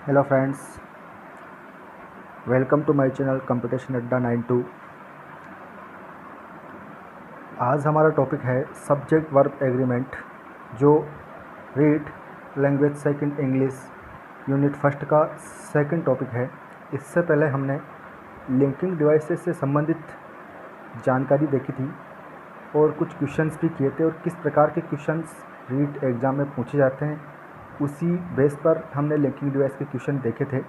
Hello friends, welcome to my channel computation Adda 92। आज हमारा topic है सब्जेक्ट वर्ब एग्रीमेंट, जो read language second English unit first का second topic है। इससे पहले हमने लिंकिंग डिवाइसेस से संबंधित जानकारी देखी थी और कुछ क्वेश्चंस भी किए थे और किस प्रकार के क्वेश्चंस रीड एग्ज़ाम में पूछे जाते हैं, उसी बेस पर हमने लिंकिंग डिवाइस के क्वेश्चन देखे थे।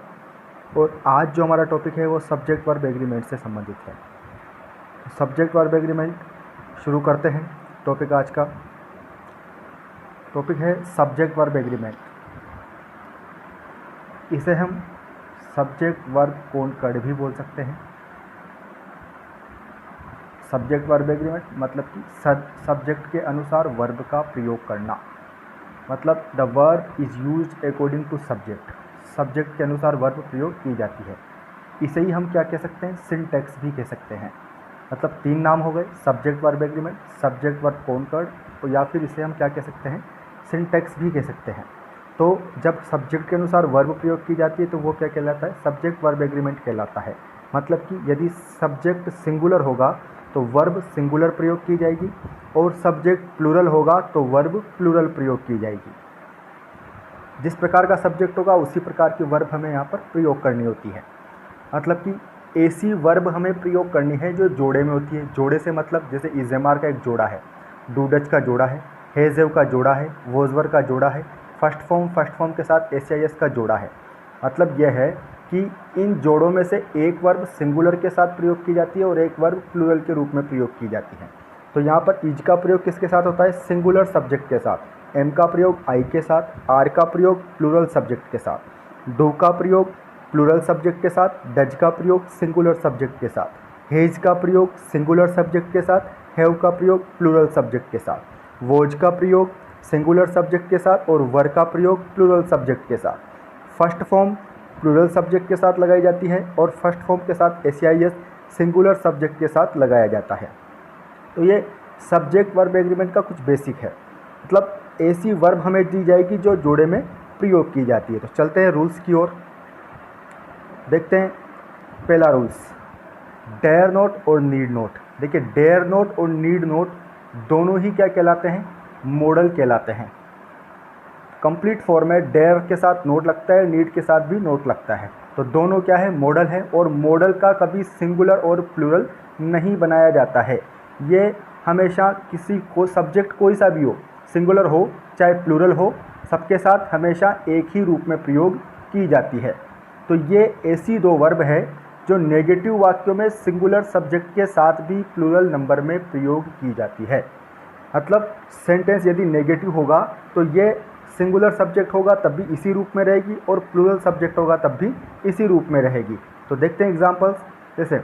और आज जो हमारा टॉपिक है वो सब्जेक्ट वर्ब एग्रीमेंट से संबंधित है। सब्जेक्ट वर्ब एग्रीमेंट शुरू करते हैं। टॉपिक आज का टॉपिक है सब्जेक्ट वर्ब एग्रीमेंट। इसे हम सब्जेक्ट वर्ब कॉनकॉर्ड भी बोल सकते हैं। सब्जेक्ट वर्ब एग्रीमेंट मतलब कि सब्जेक्ट के अनुसार वर्ब का प्रयोग करना, मतलब the verb is used according to subject. Subject के अनुसार वर्ब प्रयोग की जाती है। इसे ही हम क्या कह सकते हैं, सिंटैक्स भी कह सकते हैं। मतलब तीन नाम हो गए, subject verb agreement, subject verb concord, और या फिर इसे हम क्या कह सकते हैं, सिंटैक्स भी कह सकते हैं। तो जब सब्जेक्ट के अनुसार वर्ब प्रयोग की जाती है तो वो क्या कहलाता है, सब्जेक्ट वर्ब एग्रीमेंट कहलाता है। मतलब कि यदि सब्जेक्ट सिंगुलर होगा तो वर्ब सिंगुलर प्रयोग की जाएगी, और सब्जेक्ट प्लूरल होगा तो वर्ब प्लूरल प्रयोग की जाएगी। जिस प्रकार का सब्जेक्ट होगा उसी प्रकार की वर्ब हमें यहाँ पर प्रयोग करनी होती है। मतलब कि ऐसी वर्ब हमें प्रयोग करनी है जो जोड़े में होती है। जोड़े से मतलब जैसे इजेमार का एक जोड़ा है, डूडच का जोड़ा है, हेजेव का जोड़ा है, वोजवर का जोड़ा है, फर्स्ट फॉर्म के साथ एसआईएस का जोड़ा है। मतलब यह है कि इन जोड़ों में से एक वर्ब सिंगुलर के साथ प्रयोग की जाती है और एक वर्ब प्लूरल के रूप में प्रयोग की जाती है। तो यहाँ पर इज का प्रयोग किसके साथ होता है, सिंगुलर सब्जेक्ट के साथ। एम का प्रयोग आई के साथ, आर का प्रयोग प्लूरल सब्जेक्ट के साथ, डू का प्रयोग प्लूरल सब्जेक्ट के साथ, डज का प्रयोग सिंगुलर सब्जेक्ट के साथ, हेज का प्रयोग सिंगुलर सब्जेक्ट के साथ, हैव का प्रयोग प्लूरल सब्जेक्ट के साथ, वोज का प्रयोग सिंगुलर सब्जेक्ट के साथ और वर का प्रयोग प्लूरल सब्जेक्ट के साथ। फर्स्ट फॉर्म प्लूरल सब्जेक्ट के साथ लगाई जाती है और फर्स्ट फॉर्म के साथ एसआईएस सिंगुलर सब्जेक्ट के साथ लगाया जाता है। तो ये सब्जेक्ट वर्ब एग्रीमेंट का कुछ बेसिक है। मतलब ऐसी वर्ब हमें दी जाएगी जो जोड़े में प्रयोग की जाती है। तो चलते हैं रूल्स की ओर, देखते हैं। पहला रूल्स, डेयर नोट और नीड नोट। देखिए, डेयर नोट और नीड नोट दोनों ही क्या कहलाते हैं, मॉडल कहलाते हैं। कंप्लीट फॉर्म में डेयर के साथ नोट लगता है, नीड के साथ भी नोट लगता है। तो दोनों क्या है, मॉडल है। और मॉडल का कभी सिंगुलर और प्लूरल नहीं बनाया जाता है। ये हमेशा किसी को सब्जेक्ट कोई सा भी हो, सिंगुलर हो चाहे प्लूरल हो, सबके साथ हमेशा एक ही रूप में प्रयोग की जाती है। तो ये ऐसी दो वर्ब है जो नेगेटिव वाक्यों में सिंगुलर सब्जेक्ट के साथ भी प्लूरल नंबर में प्रयोग की जाती है। मतलब सेंटेंस यदि नेगेटिव होगा तो ये सिंगुलर सब्जेक्ट होगा तब भी इसी रूप में रहेगी और प्लूरल सब्जेक्ट होगा तब भी इसी रूप में रहेगी। तो देखते हैं एग्जांपल्स। जैसे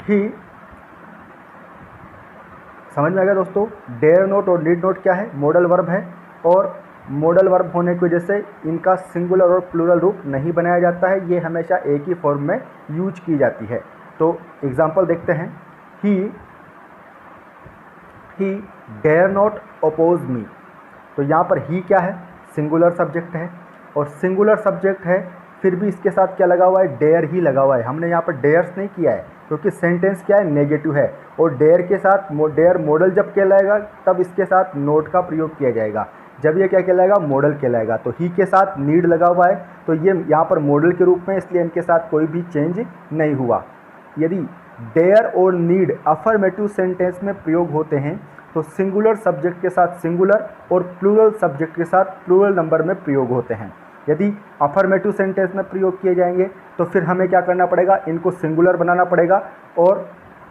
ही, समझ में आ गया दोस्तों। डेयर नोट और नीड नोट क्या है, मॉडल वर्ब है, और मॉडल वर्ब होने की वजह से इनका सिंगुलर और प्लूरल रूप नहीं बनाया जाता है। ये हमेशा एक ही फॉर्म में यूज की जाती है। तो एग्जांपल देखते हैं। ही डेयर नॉट अपोज मी। तो यहाँ पर ही क्या है, सिंगुलर सब्जेक्ट है, और सिंगुलर सब्जेक्ट है फिर भी इसके साथ क्या लगा हुआ है, डेयर ही लगा हुआ है। हमने यहाँ पर डेयर्स नहीं किया है क्योंकि सेंटेंस क्या है, नेगेटिव है। और डेयर के साथ डेयर मॉडल जब कहलाएगा तब इसके साथ नोट का प्रयोग किया जाएगा। जब ये क्या कहलाएगा, मॉडल कहलाएगा। तो ही के साथ नीड लगा हुआ है तो ये यहाँ पर मॉडल के रूप में, इसलिए इनके साथ कोई भी चेंज नहीं हुआ। यदि डेयर और नीड अफर्मेटिव सेंटेंस में प्रयोग होते हैं तो सिंगुलर सब्जेक्ट के साथ सिंगुलर और प्लूरल सब्जेक्ट के साथ प्लूरल नंबर में प्रयोग होते हैं। यदि अफर्मेटिव सेंटेंस में प्रयोग किए जाएंगे तो फिर हमें क्या करना पड़ेगा, इनको सिंगुलर बनाना पड़ेगा और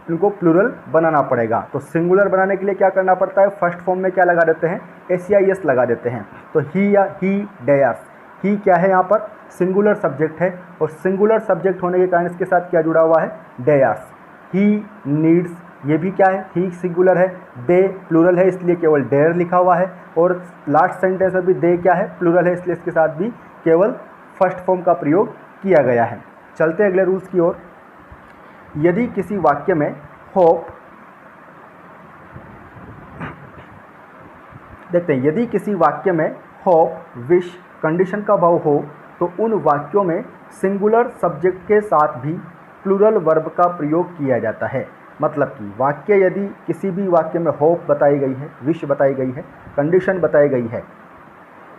इनको प्लूरल बनाना पड़ेगा। तो सिंगुलर बनाने के लिए क्या करना पड़ता है, फर्स्ट फॉर्म में क्या लगा देते हैं, एसआईएस लगा देते हैं। तो ही या ही डेयर्स, ही क्या है यहाँ पर, सिंगुलर सब्जेक्ट है, और सिंगुलर सब्जेक्ट होने के कारण इसके साथ क्या जुड़ा हुआ है, डेयर्स। ही नीड्स, ये भी क्या है, ही सिंगुलर है, दे प्लूरल है इसलिए केवल डेयर लिखा हुआ है, और लास्ट सेंटेंस में भी दे क्या है, प्लूरल है, इसलिए इसके साथ भी केवल फर्स्ट फॉर्म का प्रयोग किया गया है। चलते हैं अगले रूल्स की ओर। यदि किसी वाक्य में होप, देखते हैं, यदि किसी वाक्य में होप, विश कंडीशन का भाव हो तो उन वाक्यों में सिंगुलर सब्जेक्ट के साथ भी प्लूरल वर्ब का प्रयोग किया जाता है। मतलब कि वाक्य यदि किसी भी वाक्य में होप बताई गई है, विश बताई गई है, कंडीशन बताई गई है,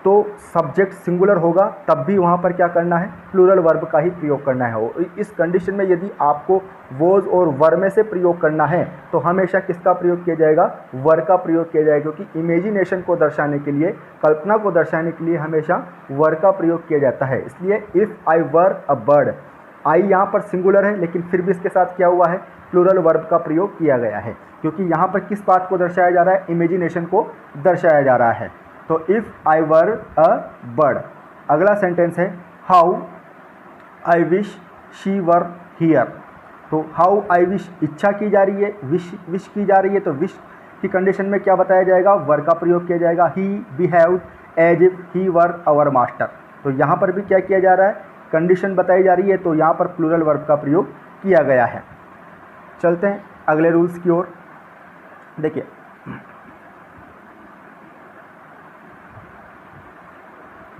तो सब्जेक्ट सिंगुलर होगा तब भी वहाँ पर क्या करना है, प्लूरल वर्ब का ही प्रयोग करना है। और इस कंडीशन में यदि आपको वोज और वर में से प्रयोग करना है तो हमेशा किसका प्रयोग किया जाएगा, वर का प्रयोग किया जाएगा, क्योंकि इमेजिनेशन को दर्शाने के लिए, कल्पना को दर्शाने के लिए हमेशा वर का प्रयोग किया जाता है। इसलिए if I were a bird, आई यहाँ पर सिंगुलर है लेकिन फिर भी इसके साथ क्या हुआ है, प्लूरल वर्ब का प्रयोग किया गया है, क्योंकि यहाँ पर किस बात को दर्शाया जा रहा है, इमेजिनेशन को दर्शाया जा रहा है। तो if I were a bird. अगला सेंटेंस है how I wish she were here. तो हाउ आई विश इच्छा की जा रही है, विश की जा रही है, तो विश की कंडीशन में क्या बताया जाएगा, वर का प्रयोग किया जाएगा। He behaved as if he were our master. तो यहाँ पर भी क्या किया जा रहा है, कंडीशन बताई जा रही है, तो यहाँ पर प्लूरल वर्ब का प्रयोग किया गया है। चलते हैं अगले रूल्स की ओर।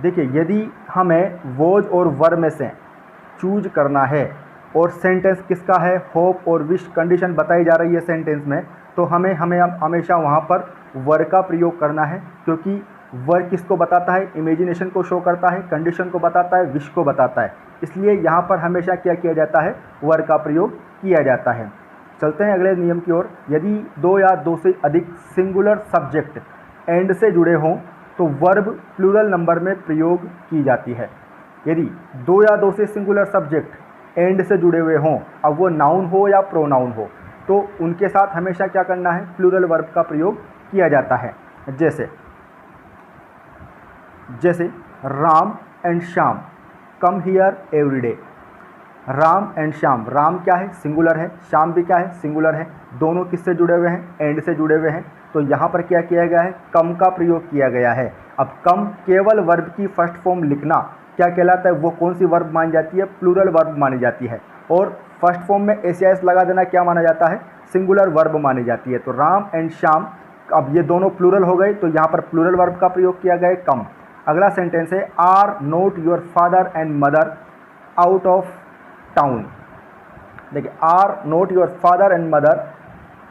देखिए यदि हमें वोज और वर में से चूज करना है और सेंटेंस किसका है, होप और विश कंडीशन बताई जा रही है सेंटेंस में, तो हमें हमेशा वहाँ पर वर का प्रयोग करना है, क्योंकि वर किसको बताता है, इमेजिनेशन को शो करता है, कंडीशन को बताता है, विश को बताता है। इसलिए यहाँ पर हमेशा क्या किया जाता है, वर का प्रयोग किया जाता है। चलते हैं अगले नियम की ओर। यदि दो या दो से अधिक सिंगुलर सब्जेक्ट एंड से जुड़े हों तो वर्ब प्लूरल नंबर में प्रयोग की जाती है। यदि दो या दो से सिंगुलर सब्जेक्ट एंड से जुड़े हुए हों, अब वो नाउन हो या प्रोनाउन हो, तो उनके साथ हमेशा क्या करना है, प्लूरल वर्ब का प्रयोग किया जाता है। जैसे Ram and Shyam come here every day. Ram and Shyam, Ram क्या है, सिंगुलर है, श्याम भी क्या है, सिंगुलर है, दोनों किससे जुड़े हुए हैं, एंड से जुड़े हुए हैं। तो यहाँ पर क्या किया गया है, कम का प्रयोग किया गया है। अब कम केवल वर्ब की फर्स्ट फॉर्म लिखना क्या कहलाता है, वो कौन सी वर्ब मानी जाती है, प्लूरल वर्ब मानी जाती है। और फर्स्ट फॉर्म में एस लगा देना क्या माना जाता है, सिंगुलर वर्ब मानी जाती है। तो राम एंड श्याम, अब ये दोनों प्लूरल हो गए, तो यहाँ पर प्लूरल वर्ब का प्रयोग किया गया है, कम। अगला सेंटेंस है are not your father and mother out of town. देखिए are not your father and mother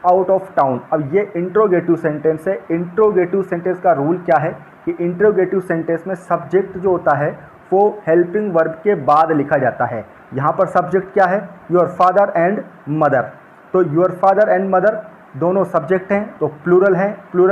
out of town. अब ये इंट्रोगेटिव सेंटेंस है। इंट्रोगेटिव सेंटेंस का रूल क्या है कि इंट्रोगेटिव सेंटेंस में सब्जेक्ट जो होता है वो हेल्पिंग वर्ब के बाद लिखा जाता है। यहाँ पर सब्जेक्ट क्या है, योर फादर एंड मदर। तो योर फादर एंड मदर दोनों सब्जेक्ट हैं, तो प्लूरल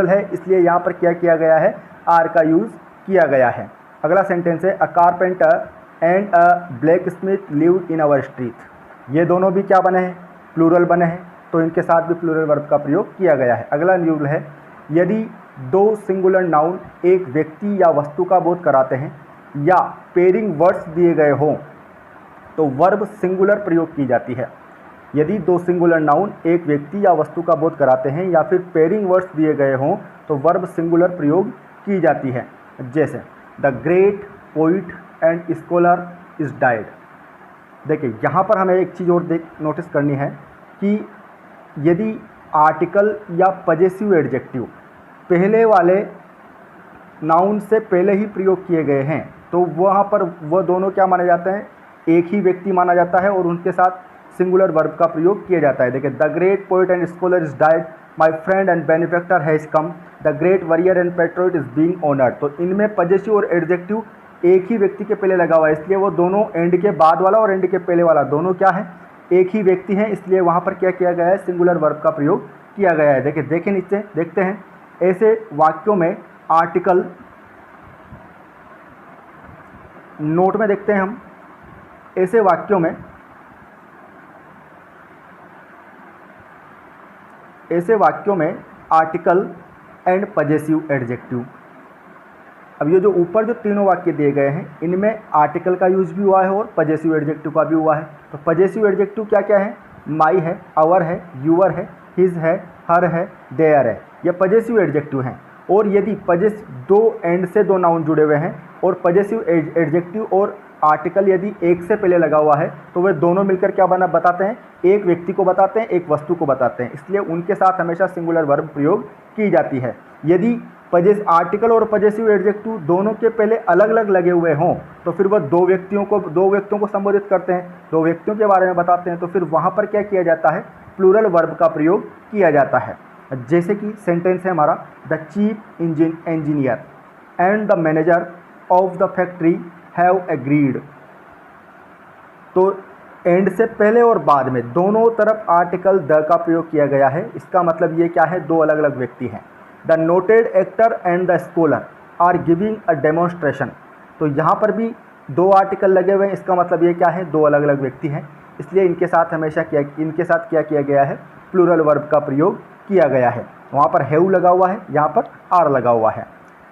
है, इसलिए यहाँ पर क्या किया गया है, आर का यूज़ किया गया है। अगला सेंटेंस है a carpenter and a blacksmith lived in our street. ये दोनों भी क्या बने हैं, प्लूरल बने हैं, तो इनके साथ भी प्लूरल वर्ब का प्रयोग किया गया है। अगला रूल है यदि दो सिंगुलर नाउन एक व्यक्ति या वस्तु का बोध कराते हैं या पेयरिंग वर्ड्स दिए गए हों तो वर्ब सिंगुलर प्रयोग की जाती है। यदि दो सिंगुलर नाउन एक व्यक्ति या वस्तु का बोध कराते हैं या फिर पेयरिंग वर्ड्स दिए गए हों तो वर्ब सिंगुलर प्रयोग की जाती है। जैसे the great poet and scholar is died. देखिए यहाँ पर हमें एक चीज़ और नोटिस करनी है कि यदि आर्टिकल या पजेसिव एडजेक्टिव पहले वाले नाउन से पहले ही प्रयोग किए गए हैं तो वहाँ पर वो दोनों क्या माने जाते हैं, एक ही व्यक्ति माना जाता है और उनके साथ सिंगुलर वर्ब का प्रयोग किया जाता है। देखिए the great poet and scholar is died, my friend and benefactor has come, the great warrior and patriot is being honoured. तो इनमें पजेसिव और एडजेक्टिव एक ही व्यक्ति के पहले लगा हुआ है, इसलिए वो दोनों एंड के बाद वाला और एंड के पहले वाला दोनों क्या है, एक ही व्यक्ति हैं, इसलिए वहाँ पर क्या किया गया है, सिंगुलर वर्ब का प्रयोग किया गया है। देखिए नीचे देखते हैं, ऐसे वाक्यों में आर्टिकल, नोट में देखते हैं हम, ऐसे वाक्यों में आर्टिकल एंड पजेसिव एडजेक्टिव। अब ये जो ऊपर जो तीनों वाक्य दिए गए हैं इनमें आर्टिकल का यूज भी हुआ है और पजेसिव एडजेक्टिव का भी हुआ है। तो पजेसिव एडजेक्टिव क्या क्या है, माई है, आवर है, यूअर है, हिज है, हर है, देयर है, ये पजेसिव एडजेक्टिव हैं। और यदि दो एंड से दो नाउन जुड़े हुए हैं और पजेसिव एडजेक्टिव और आर्टिकल यदि एक से पहले लगा हुआ है तो वे दोनों मिलकर क्या बताते हैं, एक व्यक्ति को बताते हैं, एक वस्तु को बताते हैं, इसलिए उनके साथ हमेशा सिंगुलर वर्ब प्रयोग की जाती है। यदि पजेस आर्टिकल और पजेसिव एडजेक्टिव दोनों के पहले अलग अलग लगे हुए हों तो फिर वह दो व्यक्तियों को संबोधित करते हैं, दो व्यक्तियों के बारे में बताते हैं, तो फिर वहाँ पर क्या किया जाता है, प्लूरल वर्ब का प्रयोग किया जाता है। जैसे कि सेंटेंस है हमारा, the chief engineer and the manager of the factory have agreed. तो एंड से पहले और बाद में दोनों तरफ आर्टिकल द का प्रयोग किया गया है। इसका मतलब ये क्या है, दो अलग अलग व्यक्ति हैं। The noted actor and the scholar are giving a demonstration. तो यहाँ पर भी दो आर्टिकल लगे हुए हैं, इसका मतलब ये क्या है, दो अलग अलग व्यक्ति हैं, इसलिए इनके साथ क्या किया गया है, प्लूरल वर्ब का प्रयोग किया गया है। वहाँ पर हैव लगा हुआ है, यहाँ पर आर लगा हुआ है।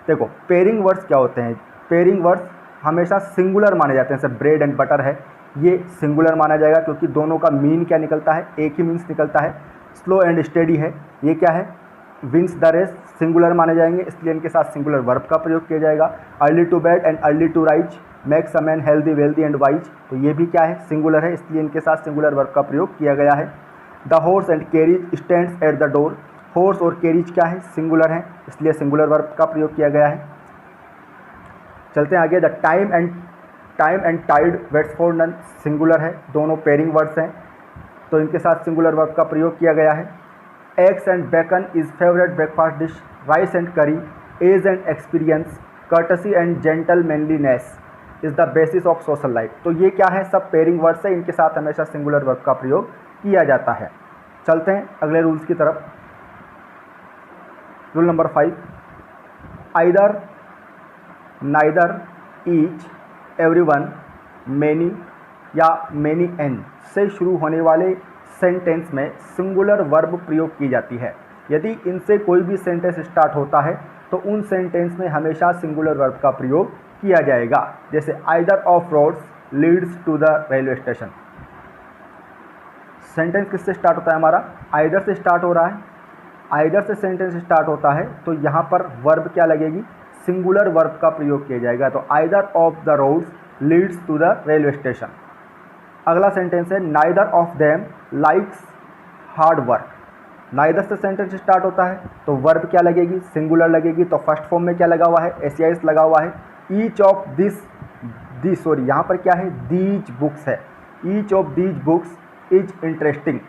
देखो पेयरिंग वर्ड्स क्या होते हैं, पेयरिंग वर्ड्स हमेशा सिंगुलर माने जाते हैं। जैसे ब्रेड एंड बटर है, ये सिंगुलर माना जाएगा क्योंकि दोनों का मीन क्या निकलता है, एक ही मीन्स निकलता है। स्लो एंड स्टेडी है, ये क्या है, विंस द रेस, सिंगुलर माने जाएंगे, इसलिए इनके साथ सिंगुलर वर्ब का प्रयोग किया जाएगा। Early to bed and early to rise makes a man healthy wealthy and wise, तो ये भी क्या है, सिंगुलर है, इसलिए इनके साथ सिंगुलर वर्ब का प्रयोग किया गया है। The horse and carriage stands at the door, horse और कैरिज क्या है, सिंगुलर है, इसलिए सिंगुलर वर्ब का प्रयोग किया गया है। चलते हैं आगे। The time and tide waits for none, singular है, दोनों पेयरिंग वर्ड्स हैं, तो इनके साथ सिंगुलर वर्ब का प्रयोग किया गया है। Eggs and bacon is favourite breakfast dish, rice and curry, age and experience, courtesy and gentlemanliness is the basis of social life. तो ये क्या है, सब पेयरिंग वर्ड्स है, इनके साथ हमेशा सिंगुलर वर्ब का प्रयोग किया जाता है। चलते हैं अगले रूल्स की तरफ। Rule number 5, either, neither, each, everyone, many या मेनी एन से शुरू होने वाले सेंटेंस में सिंगुलर वर्ब प्रयोग की जाती है। यदि इनसे कोई भी सेंटेंस स्टार्ट होता है तो उन सेंटेंस में हमेशा सिंगुलर वर्ब का प्रयोग किया जाएगा। जैसे either of roads leads to the railway station, sentence किससे स्टार्ट होता है हमारा, आइदर से स्टार्ट हो रहा है, आइदर से सेंटेंस स्टार्ट होता है तो यहाँ पर वर्ब क्या लगेगी, सिंगुलर वर्ब का प्रयोग किया जाएगा। तो either of the roads leads to the railway station. अगला सेंटेंस है neither of them likes hard work, neither से सेंटेंस स्टार्ट होता है तो वर्ब क्या लगेगी, सिंगुलर लगेगी। तो फर्स्ट फॉर्म में क्या लगा हुआ है, एस लगा हुआ है। ईच ऑफ यहाँ पर क्या है, दीज बुक्स है, each of these books is interesting,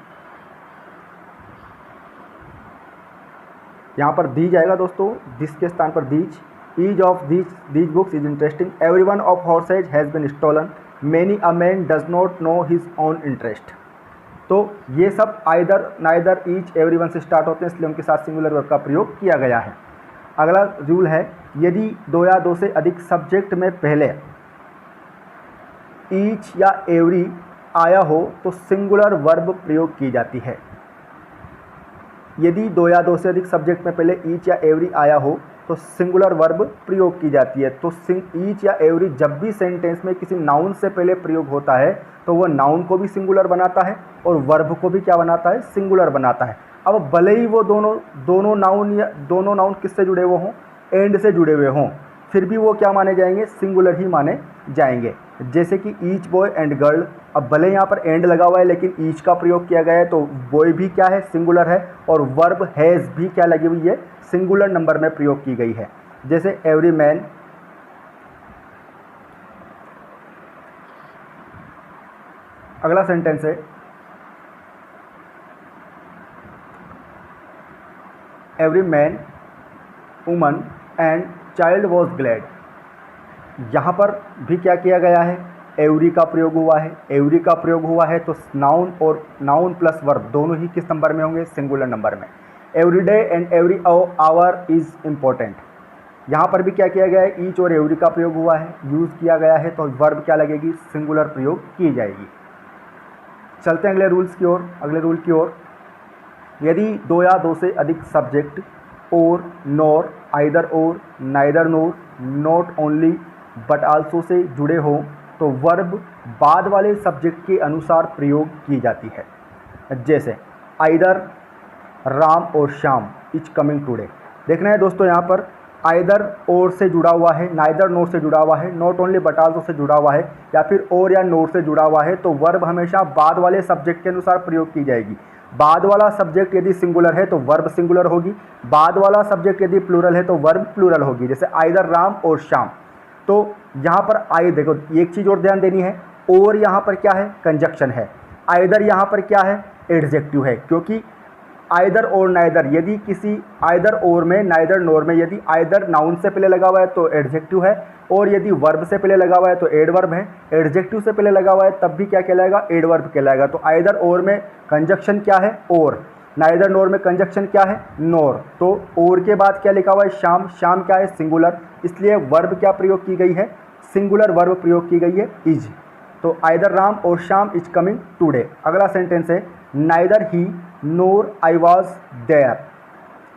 यहाँ पर दीज आएगा दोस्तों, दिस के स्थान पर these. Each of these books is interesting, every one of horses has been stolen, many a man does not know his own interest. तो ये सब आइदर, नाइदर, ईच, एवरीवन से स्टार्ट होते हैं, इसलिए उनके साथ सिंगुलर वर्ब का प्रयोग किया गया है। अगला रूल है, यदि दो या दो से अधिक सब्जेक्ट में पहले ईच या एवरी आया हो तो सिंगुलर वर्ब प्रयोग की जाती है। यदि दो या दो से अधिक सब्जेक्ट में पहले ईच या एवरी आया हो तो सिंगुलर वर्ब प्रयोग की जाती है। तो ईच या एवरी जब भी सेंटेंस में किसी नाउन से पहले प्रयोग होता है तो वह नाउन को भी सिंगुलर बनाता है और वर्ब को भी क्या बनाता है, सिंगुलर बनाता है। अब भले ही वो दोनों नाउन किससे जुड़े हुए हों, एंड से जुड़े हुए हों, फिर भी वो क्या माने जाएंगे, सिंगुलर ही माने जाएंगे। जैसे कि ईच बॉय एंड गर्ल, अब भले यहाँ पर एंड लगा हुआ है लेकिन ईच का प्रयोग किया गया है तो बॉय भी क्या है, सिंगुलर है, और वर्ब हैज़ भी क्या लगी हुई है, सिंगुलर नंबर में प्रयोग की गई है। जैसे एवरी मैन, अगला सेंटेंस है every man, woman and child was glad. यहाँ पर भी क्या किया गया है, एवरी का प्रयोग हुआ है। एवरी का प्रयोग हुआ है तो नाउन और नाउन प्लस वर्ब दोनों ही किस नंबर में होंगे, सिंगुलर नंबर में। Every day and every hour is important, यहाँ पर भी क्या किया गया है, ईच और एवरी का प्रयोग हुआ है, यूज़ किया गया है, तो वर्ब क्या लगेगी, सिंगुलर प्रयोग की जाएगी। चलते हैं अगले रूल्स की ओर, अगले रूल की ओर। यदि दो या दो से अधिक सब्जेक्ट और, नॉर, आइदर और, neither NOR, not only but also say जुड़े हों तो वर्ब बाद वाले सब्जेक्ट के अनुसार प्रयोग की जाती है। जैसे आइदर राम और श्याम इज कमिंग टुडे। देखना है दोस्तों, यहाँ पर आइदर और से जुड़ा हुआ है, नाइदर नोर से जुड़ा हुआ है, not only but also say जुड़ा हुआ है, या फिर और या नोर से जुड़ा हुआ है, तो वर्ब हमेशा बाद वाले सब्जेक्ट के अनुसार प्रयोग की जाएगी। बाद वाला सब्जेक्ट यदि सिंगुलर है तो वर्ब सिंगुलर होगी, बाद वाला सब्जेक्ट यदि प्लूरल है तो वर्ब प्लूरल होगी। जैसे आइदर राम और श्याम। तो यहाँ पर आई देखो एक चीज़ और ध्यान देनी है, और यहाँ पर क्या है, कंजक्शन है। आइदर यहाँ पर क्या है, एडजेक्टिव है, क्योंकि आइदर और नाइदर, यदि किसी आइदर और में, नाइदर नोर में यदि आइदर नाउन से पहले लगा हुआ है तो एडजेक्टिव है, और यदि वर्ब से पहले लगा हुआ है तो एडवर्ब है। एडजेक्टिव से पहले लगा हुआ है तब भी क्या कहलाएगा, एडवर्ब कहलाएगा। तो आइदर और में कंजक्शन क्या है, और। नाइदर नोर में कंजक्शन क्या है, नोर। तो और के बाद क्या लिखा हुआ है, शाम। शाम क्या है, सिंगुलर, इसलिए वर्ब क्या प्रयोग की गई है, सिंगुलर वर्ब प्रयोग की गई है, इज। तो आइदर राम और श्याम इज कमिंग टुडे। अगला सेंटेंस है नाइदर ही नोर आई वॉज देयर।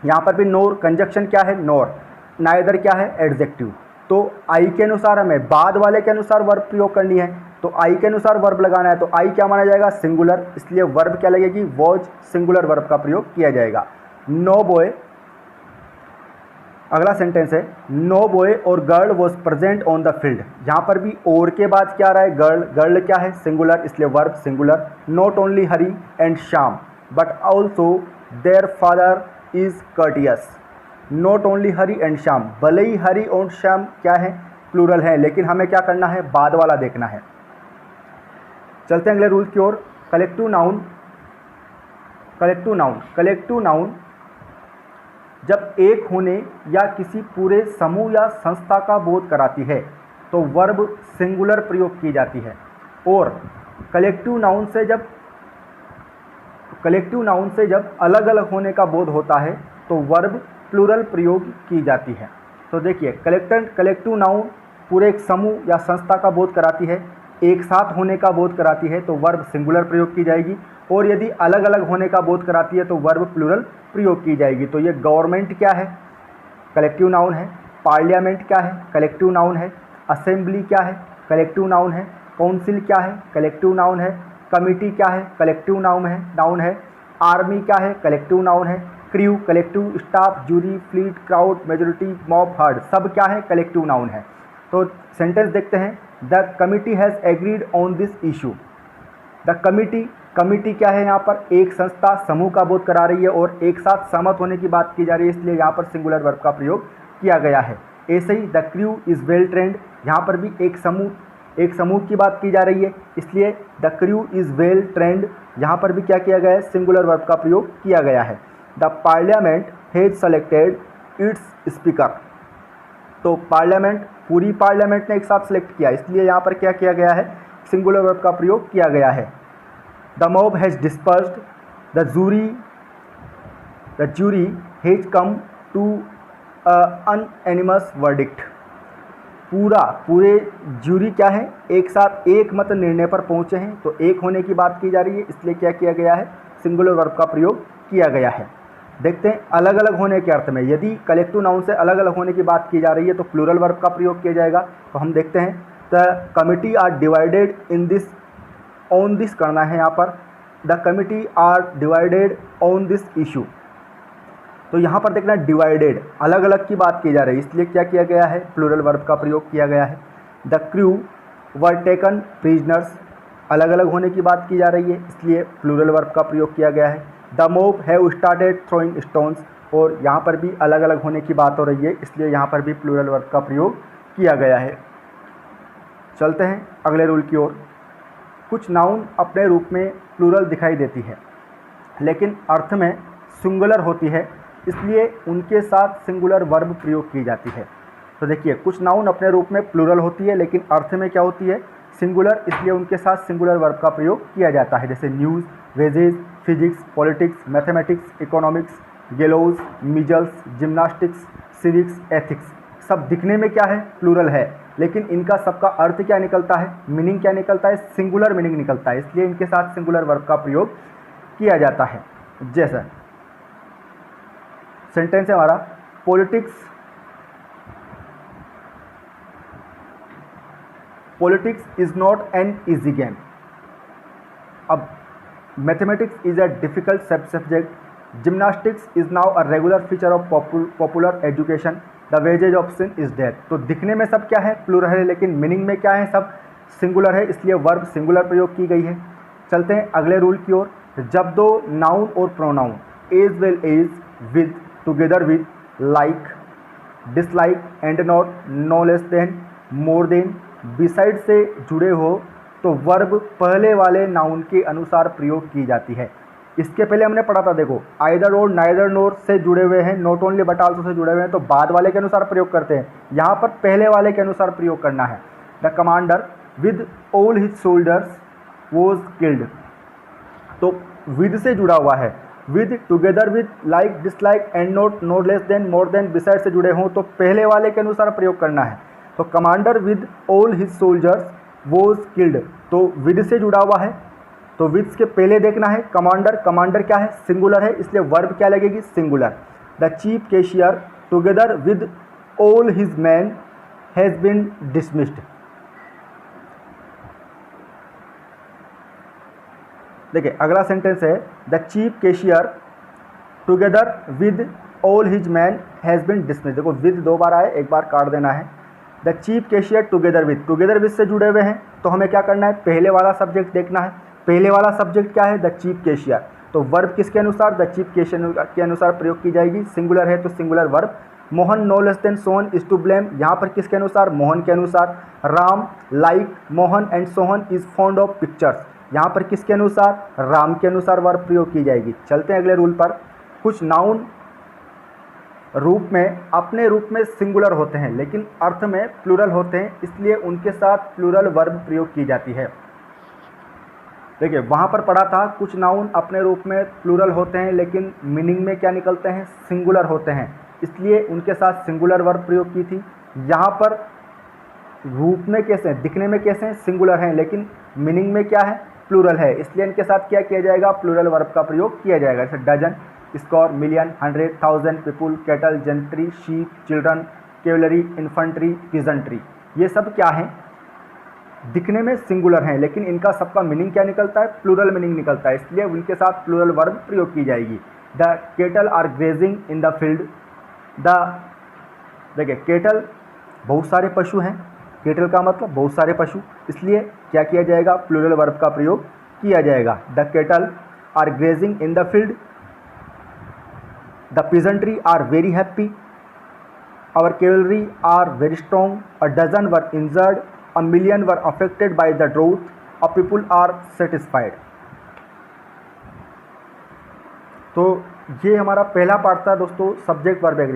यहाँ पर भी नोर कंजक्शन क्या है, नोर। नाइदर क्या है, एडजेक्टिव। तो आई के अनुसार हमें बाद वाले के अनुसार वर्ब प्रयोग करनी है, तो आई के अनुसार वर्ब लगाना है। तो आई क्या माना जाएगा, सिंगुलर, इसलिए वर्ब क्या लगेगी, वॉज, सिंगुलर वर्ब का प्रयोग किया जाएगा। नो बॉय, अगला सेंटेंस है नो बॉय और girl was present on the field. यहाँ पर भी और के बाद क्या आ रहा है, गर्ल। गर्ल क्या है, सिंगुलर, इसलिए verb singular. Not only Hari and Shyam but also their father is courteous. Not only Hari and Shyam, भले ही हरी और श्याम क्या है, प्लूरल है, लेकिन हमें क्या करना है, बाद वाला देखना है। चलते हैं अगले रूल की ओर। Collective noun. Collective noun, collective noun जब एक होने या किसी पूरे समूह या संस्था का बोध कराती है तो वर्ब सिंगुलर प्रयोग की जाती है, और कलेक्टिव नाउन से जब अलग अलग होने का बोध होता है तो वर्ब प्लूरल प्रयोग की जाती है। तो देखिए कलेक्टिव नाउन पूरे एक समूह या संस्था का बोध कराती है, एक साथ होने का बोध कराती है तो वर्ब सिंगुलर प्रयोग की जाएगी, और यदि अलग अलग होने का बोध कराती है तो वर्ब प्लूरल प्रयोग की जाएगी। तो ये गवर्नमेंट क्या है, कलेक्टिव नाउन है। पार्लियामेंट क्या है, कलेक्टिव नाउन है। असेंबली क्या है, कलेक्टिव नाउन है। काउंसिल क्या है, कलेक्टिव नाउन है। कमिटी क्या है, कलेक्टिव नाउन है। आर्मी क्या है, कलेक्टिव नाउन है। Crew, collective staff, jury, fleet, crowd, majority, mob, herd, सब क्या है, कलेक्टिव नाउन है। तो सेंटेंस देखते हैं, the committee has agreed on this issue. The committee क्या है, यहाँ पर एक संस्था समूह का बोध करा रही है और एक साथ सहमत होने की बात की जा रही है, इसलिए यहाँ पर सिंगुलर वर्ब का प्रयोग किया गया है। ऐसे ही the crew is well trained, यहाँ पर भी एक समूह की बात की जा रही है, इसलिए the crew is well trained, यहाँ पर भी क्या किया गया है, सिंगुलर वर्ब का प्रयोग किया गया है। The parliament has selected it's speaker. तो पूरी पार्लियामेंट ने एक साथ सेलेक्ट किया, इसलिए यहाँ पर क्या किया गया है, सिंगुलर वर्ब का प्रयोग किया गया है। The mob has dispersed, the jury has come to unanimous verdict. पूरे ज्यूरी क्या है, एक साथ एक मत निर्णय पर पहुँचे हैं, तो एक होने की बात की जा रही है, इसलिए क्या किया गया है, सिंगुलर वर्ब का प्रयोग किया गया है। देखते हैं अलग अलग होने के अर्थ में, यदि कलेक्टिव नाउन से अलग अलग होने की बात की जा रही है तो प्लूरल वर्ब का प्रयोग किया जाएगा। तो हम देखते हैं the committee are divided in this, on this करना है यहाँ पर, the committee are divided on this issue. तो यहाँ पर देखना डिवाइडेड, अलग अलग की बात की जा रही है, इसलिए क्या किया गया है, प्लूरल वर्ब का प्रयोग किया गया है। The crew were taken prisoners, अलग अलग होने की बात की जा रही है, इसलिए प्लूरल वर्ब का प्रयोग किया गया है। The mob have started throwing stones, और यहाँ पर भी अलग अलग होने की बात हो रही है, इसलिए यहाँ पर भी प्लूरल वर्ब का प्रयोग किया गया है। चलते हैं अगले रूल की ओर। कुछ नाउन अपने रूप में प्लूरल दिखाई देती है लेकिन अर्थ में सिंगुलर होती है, इसलिए उनके साथ सिंगुलर वर्ब प्रयोग की जाती है। तो देखिए कुछ नाउन अपने रूप में प्लूरल होती है लेकिन अर्थ में क्या होती है, सिंगुलर, इसलिए उनके साथ सिंगुलर वर्ब का प्रयोग किया जाता है। जैसे news, wages, physics, politics, mathematics, economics, gallows, measles, gymnastics, civics, ethics, सब दिखने में क्या है, प्लूरल है, लेकिन इनका सबका अर्थ क्या निकलता है, मीनिंग क्या निकलता है, सिंगुलर मीनिंग निकलता है, इसलिए इनके साथ सिंगुलर वर्ब का प्रयोग किया जाता है। जैसा सेंटेंस है हमारा, politics is not an easy game. अब mathematics is a difficult subject, gymnastics is now a regular feature of popular education, the wages of sin is death. तो दिखने में सब क्या है, प्लूरल है, लेकिन मीनिंग में क्या है, सब सिंगुलर है, इसलिए वर्ब सिंगुलर प्रयोग की गई है। चलते हैं अगले रूल की ओर। जब दो नाउन और pronoun as well as, with, together with, like, dislike and not, no less than, more than, beside से जुड़े हो तो वर्ब पहले वाले नाउन के अनुसार प्रयोग की जाती है। इसके पहले हमने पढ़ा था, देखो आइदर और, नाइदर नोर से जुड़े हुए हैं, not only but also say जुड़े हुए हैं, तो बाद वाले के अनुसार प्रयोग करते हैं। यहाँ पर पहले वाले के अनुसार प्रयोग करना है। The commander with all his soldiers was killed, तो विद से जुड़ा हुआ है, with, together with, like, dislike and not, no less than, more than, beside से जुड़े हों तो पहले वाले के अनुसार प्रयोग करना है। तो commander with all his soldiers was killed, तो विद से जुड़ा हुआ है, तो विद के पहले देखना है कमांडर। कमांडर क्या है, सिंगुलर है, इसलिए वर्ब क्या लगेगी, singular. The chief cashier together with all his man has been dismissed. देखिए अगला सेंटेंस है, the chief cashier together with all his man has been dismissed. देखो विद दो बार आए, एक बार काट देना है। The chief cashier together with से जुड़े हुए हैं, तो हमें क्या करना है, पहले वाला सब्जेक्ट देखना है। पहले वाला सब्जेक्ट क्या है, द चीफ कैशियर, तो वर्ब किसके अनुसार, द चीफ कैशियर के अनुसार प्रयोग की जाएगी। सिंगुलर है तो singular verb. Mohan no less than Sohan is to blame, यहाँ पर किसके अनुसार, मोहन के अनुसार। Ram like Mohan and Sohan is fond of pictures, यहाँ पर किसके अनुसार, राम के अनुसार वर्ब प्रयोग की जाएगी। चलते हैं अगले रूल पर। कुछ नाउन रूप में अपने रूप में सिंगुलर होते हैं लेकिन अर्थ में प्लूरल होते हैं, इसलिए उनके साथ प्लूरल वर्ब प्रयोग की जाती है। देखिए वहाँ पर पढ़ा था, कुछ नाउन अपने रूप में प्लूरल होते हैं लेकिन मीनिंग में क्या निकलते हैं, सिंगुलर होते हैं, इसलिए उनके साथ सिंगुलर वर्ब प्रयोग की थी। यहाँ पर रूप में कैसे हैं, दिखने में कैसे हैं, सिंगुलर हैं, लेकिन मीनिंग में क्या है, प्लूरल है, इसलिए इनके साथ क्या किया जाएगा, प्लूरल वर्ब का प्रयोग किया जाएगा। जैसे dozen, score, million, 100, 1000, people, cattle, gentry, sheep, children, cavalry, infantry, peasantry, ये सब क्या हैं, दिखने में सिंगुलर हैं लेकिन इनका सबका मीनिंग क्या निकलता है, प्लूरल मीनिंग निकलता है, इसलिए उनके साथ प्लूरल वर्ब प्रयोग की जाएगी। The cattle are grazing in the field, the, देखिए केटल बहुत सारे पशु हैं, केटल का मतलब बहुत सारे पशु, इसलिए क्या किया जाएगा, प्लूरल वर्ब का प्रयोग किया जाएगा। The cattle are grazing in the field, the peasantry are very happy, our cavalry are very strong, a dozen were injured, a million were affected by the drought, a people are satisfied। तो ये हमारा पहला part था दोस्तों, subject verb agreement.